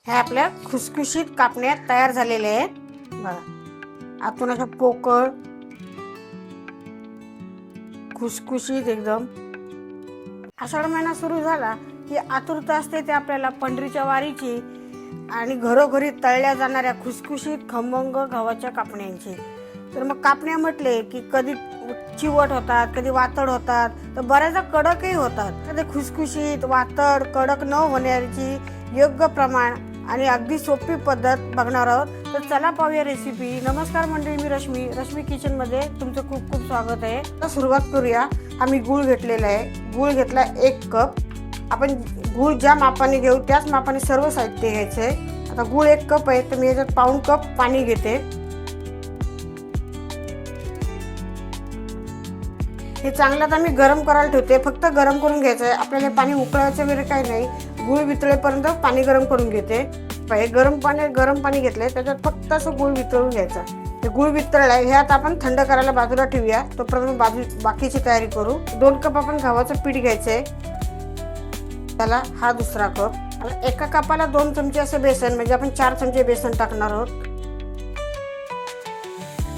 हे आपल्या खुसखुशीत कापण्या तयार झालेले आहेत बघा. आतून अशा पोकळ खुसखुशीत एकदम. आषाढ महिना सुरू झाला की आतुरता असते ते आपल्याला पंढरीच्या वारीची आणि घरोघरी तळल्या जाणाऱ्या खुसखुशीत खमंग गव्हाच्या कापण्यांची. तर मग कापण्या म्हटले की कधी चिवट होतात, कधी वातड होतात, तर बऱ्याचदा कडकही होतात. तर ते खुसखुशीत वातड कडक न होण्याची योग्य प्रमाण आणि अगदी सोपी पद्धत बघणार आहोत. तर चला पाहूया रेसिपी. नमस्कार मंडळी, मी रश्मी किचन मध्ये तुमचं खूप खूप स्वागत आहे. तर सुरुवात करूया. आम्ही गूळ घेतलेला आहे. गूळ घेतला 1 कप. आपण गूळ ज्या मापाने घेऊ त्याच मापाने सर्व साहित्य घ्यायचंय. आता गूळ 1 कप आहे तर मी याच्यात पाऊण कप पाणी घेते. हे चांगलं आता मी गरम करायला ठेवते. फक्त गरम करून घ्यायचं आहे, आपल्याला पाणी उकळायचं वगैरे काही नाही. गूळ वितळेपर्यंत पाणी गरम करून घेते. गरम पाणी घेतलंय, त्याच्यात फक्त असं गूळ वितळून घ्यायचा. ते गूळ वितळलाय, हे आता आपण थंड करायला बाजूला ठेवूया. तोपर्यंत बाकीची तयारी करू. 2 कप आपण गव्हाचं पीठ घ्यायचंय. त्याला हा दुसरा कप. एका कपाला 2 चमचे असं बेसन, म्हणजे आपण 4 चमचे बेसन टाकणार आहोत.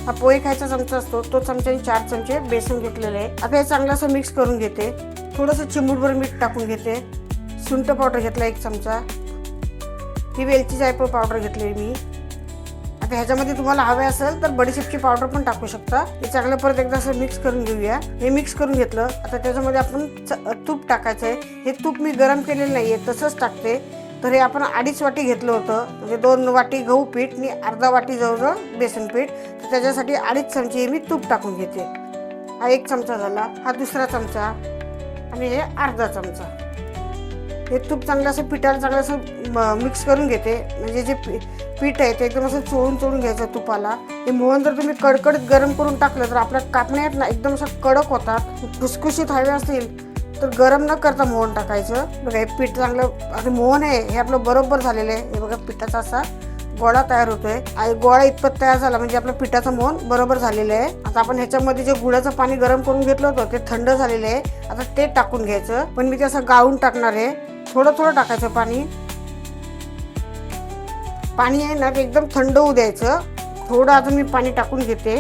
हा पोहे खायचा चमचा असतो, तो चमच्याने 4 चमचे बेसन घेतलेले आहे. आता हे चांगलं असं मिक्स करून घेते. थोडंसं चिमूटभर मीठ टाकून घेते. सुंठ पावडर घेतला 1 चमचा. ही वेलची जायफळ पावडर घेतली मी. आता ह्याच्यामध्ये तुम्हाला हवे असेल तर बडीशेपची पावडर पण टाकू शकता. हे चांगलं परत एकदा असं मिक्स करून घेऊया. हे मिक्स करून घेतलं. आता त्याच्यामध्ये आपण तूप टाकायचं आहे. हे तूप मी गरम केलेलं नाहीये, तसंच टाकते. तर हे आपण 2.5 वाटी घेतलं होतं, म्हणजे 2 वाटी गहू पीठ आणि अर्धा वाटी जवळजवळ बेसन पीठ. तर त्याच्यासाठी 2.5 चमचे मी तूप टाकून घेते. हा 1 चमचा झाला. हा दुसरा चमचा आणि हे अर्धा चमचा. हे तूप चांगलं असं पिठाला चांगलं असं मिक्स करून घेते. म्हणजे जे पीठ आहे ते एकदम असं चोळून घ्यायचं तुपाला. हे मोहन जर तुम्ही कडकडीत गरम करून टाकलं तर आपल्या कापण्या आहेत ना एकदम असं कडक होतात. खुसखुशीत हवे असतील तर गरम न करता मोहन टाकायचं. बघा हे पीठ चांगलं असं मोहन आहे हे आपलं बरोबर झालेलं आहे. हे बघा पिठाचा असा गोळा तयार होतोय. आणि गोळा इतपत तयार झाला म्हणजे आपलं पिठाचं मोहन बरोबर झालेलं आहे. आता आपण ह्याच्यामध्ये जे गुळाचं पाणी गरम करून घेतलं होतं ते थंड झालेलं आहे. आता ते टाकून घ्यायचं. पण मी ते असं गाळून टाकणार आहे. थोडं टाकायचं पाणी. पाणी आहे ना ते एकदम थंड होऊ द्यायचं. थोडं अजून मी पाणी टाकून घेते.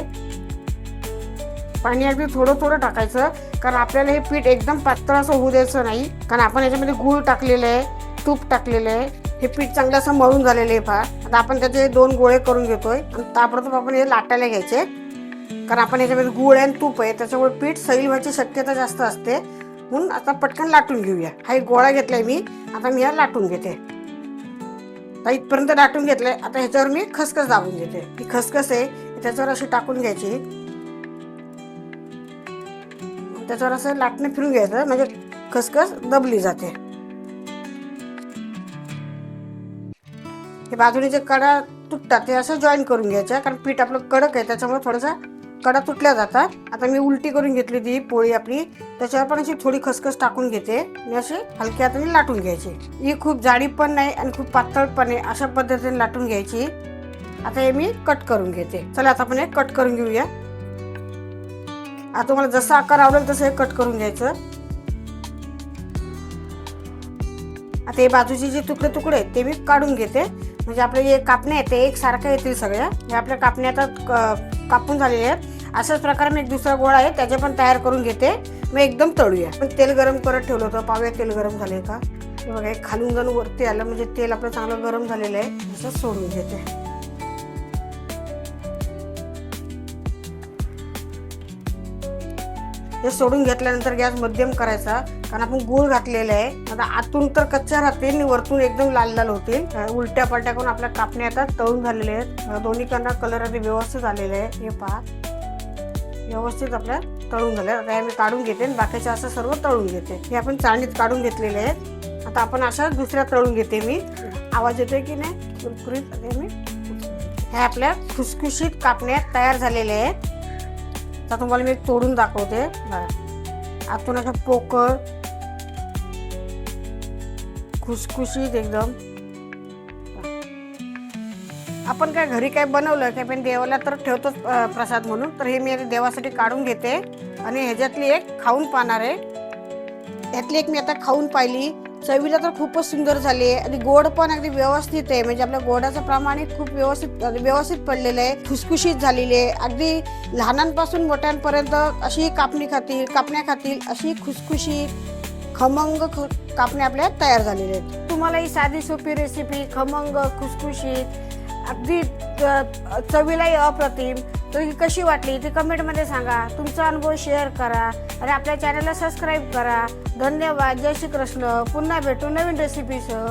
पाणी अगदी थोडं टाकायचं, कारण आपल्याला हे पीठ एकदम पातळ असं होऊ द्यायचं नाही. कारण आपण याच्यामध्ये गूळ टाकलेलं आहे, तूप टाकलेलं आहे. हे पीठ चांगलं असं मळून झालेलं आहे फार. आता आपण त्याचे 2 गोळे करून घेतोय आणि ताबडतोब आपण हे लाटायला घ्यायचे. कारण आपण याच्यामध्ये गूळ आणि तूप आहे त्याच्यामुळे पीठ सैल व्हायची शक्यता जास्त असते. म्हणून आता पटकन लाटून घेऊया. हा एक गोळा घेतलाय मी. आता मी हा लाटून घेते. इथपर्यंत लाटून घेतलंय. आता ह्याच्यावर मी खसखस दाबून घेते. ही खसखस आहे त्याच्यावर अशी टाकून घ्यायची. त्याच्यावर असं लाटणे फिरून घ्यायचं म्हणजे खसखस दबली जाते. हे बाजूने जे कडा तुटतात ते असं जॉईन करून घ्यायचं, कारण पीठ आपलं कडक आहे त्याच्यामुळे थोडासा कडा तुटल्या जातात. आता मी उलटी करून घेतली ती पोळी आपली. त्याच्यावर पण अशी थोडी खसखस टाकून घेते आणि अशी हलक्या हाताने लाटून घ्यायची. ही खूप जाडी पण नाही आणि खूप पातळ पण नाही, अशा पद्धतीने लाटून घ्यायची. आता हे मी कट करून घेते. चला आता आपण हे कट करून घेऊया. आता तुम्हाला जसा आकार आवडेल तसं हे कट करून घ्यायचं. आता हे बाजूचे जे तुकडे आहेत ते मी काढून घेते. म्हणजे आपले जे कापण्या आहेत ते एकसारख्या येतील सगळ्या. हे आपल्या कापण्या आता कापून झालेल्या आहेत. अशाच प्रकारे मी एक दुसरा गोळा आहे त्याचे पण तयार करून घेते. मग एकदम तळूया. पण तेल गरम करत ठेवलं होतं. पाहूया तेल गरम झाले का. हे बघा खालून जाऊन वरती आलं म्हणजे तेल आपलं चांगलं गरम झालेलं आहे. असं सोडून घेते. हे सोडून घेतल्यानंतर गॅस मध्यम करायचा, कारण आपण गूळ घातलेला आहे. आता आतून तर कच्च्या राहतील आणि वरतून एकदम लाल लाल होतील. उलट्या पलट्या करून आपल्या कापण्या आता तळून झालेले आहेत. दोन्ही कडनं कलर आधी व्यवस्थित आलेले आहे. हे पहा व्यवस्थित आपल्या तळून झाले. आता हे मी काढून घेते आणि बाकीचे असं सर्व तळून घेते. हे आपण चाळणीत काढून घेतलेले आहेत. आता आपण अशा दुसऱ्या तळून घेते मी. आवाज येतोय की नाही कुरकुरीत. हे आपल्या खुसखुशीत कापण्या तयार झालेल्या आहेत. आता तुम्हाला मी तोडून दाखवते. आतून अशा पोकळ खुसखुशीत एकदम. आपण काय घरी काय बनवलं की आपण देवाला तर ठेवतोच प्रसाद म्हणून. तर हे मी देवासाठी काढून घेते आणि ह्याच्यातली एक खाऊन पाहणार आहे. यातली एक मी आता खाऊन पाहिली. चवीला तर खूपच सुंदर झाली आहे आणि गोड पण अगदी व्यवस्थित आहे. म्हणजे आपल्या गोडाचं प्रमाण खूप व्यवस्थित पडलेलं आहे. खुसखुशीत झालेली आहे. अगदी लहानांपासून मोठ्यांपर्यंत अशी कापण्या खातील अशी खुसखुशीत खमंग कापण्या आपल्या तयार झालेल्या आहेत. तुम्हाला ही साधी सोपी रेसिपी खमंग खुसखुशीत अगदी चवीलाही अप्रतिम तर ही कशी वाटली ती कमेंटमध्ये सांगा. तुमचा अनुभव शेअर करा आणि आपल्या चॅनलला सबस्क्राईब करा. धन्यवाद. जय श्री कृष्ण. पुन्हा भेटू नवीन रेसिपीसह.